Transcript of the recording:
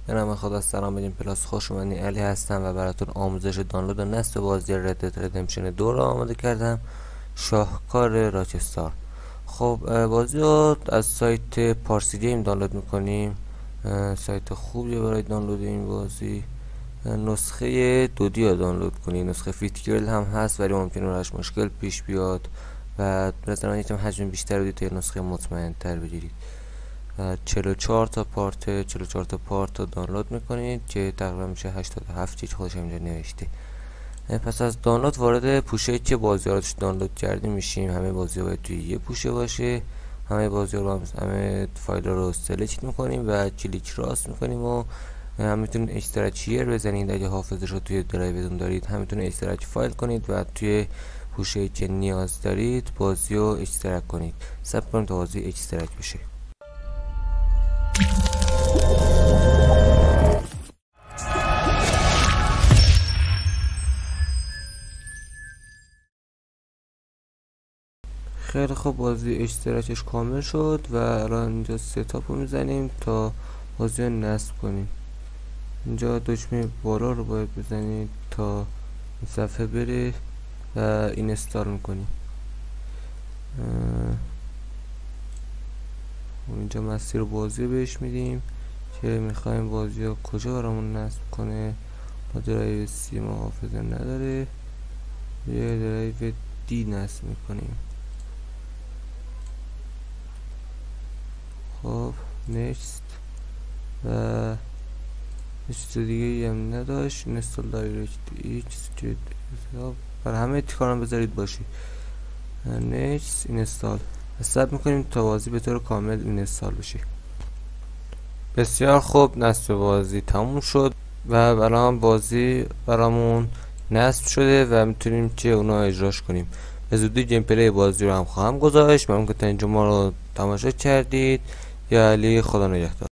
به نام خدا. سلام بدین پلاس، خوش اومدین. علی هستم و براتون آموزش دانلود و نصب بازی ردت ردمپشن 2 رو آماده کردم. شاهکار راکستار. خب بازی رو از سایت پارسی گیم دانلود میکنیم. سایت خوبیه برای دانلود این بازی. نسخه دودی رو دانلود کنید. نسخه فیت گرل هم هست ولی ممکنه براش مشکل پیش بیاد و بنظرم یکم حجم بیشتر بدید تا نسخه مطمئن تر بگیرید. 44 تا پارت رو دانلود میکنید که تقریبا میشه 87 جیگ. خودش اینجا نوشته. پس از دانلود وارد پوشه که بازی ها رو دانلود کردیم میشیم. همه بازی ها باید توی یه پوشه باشه. همه فایل رو سلکت میکنیم و کلیک راست میکنیم و هم میتونید اشتراک شیر بزنید اگه حافظش رو توی درایوتون دارید. هم میتونید اشتراک فایل کنید و توی پوشه که نیاز دارید بازی رو اشتراک کنید. صبر کنید تا بازی اشتراک بشه. خیلی خوب، بازی اشتراکش کامل شد و الان اینجا ستاپ رو میزنیم تا بازی رو نصب کنیم. اینجا دکمه بالا رو باید بزنید تا این صفحه بره و اینستال میکنیم. اینجا مسیر بازی رو بهش میدیم که میخوایم بازی رو کجا برامون نصب کنه. با درایو سی ما حافظه نداره، یه درایو دی نصب میکنیم. خب نکست و چیز دیگه هم نداشت. اینستال دایرکت ایکس برای همه تیکارم بذارید باشی. نکست اینستال. حساب میکنیم تا بازی به طور کامل اینستال بشه. بسیار خوب، نصب بازی تموم شد و الان بازی برامون نصب شده و میتونیم که اونا اجراش کنیم. به زودی گیم پلی بازی رو هم خواهم گذاشت. ممنون که تا اینجا ما رو تماشا کردید. یا علی، خدا نگهدار.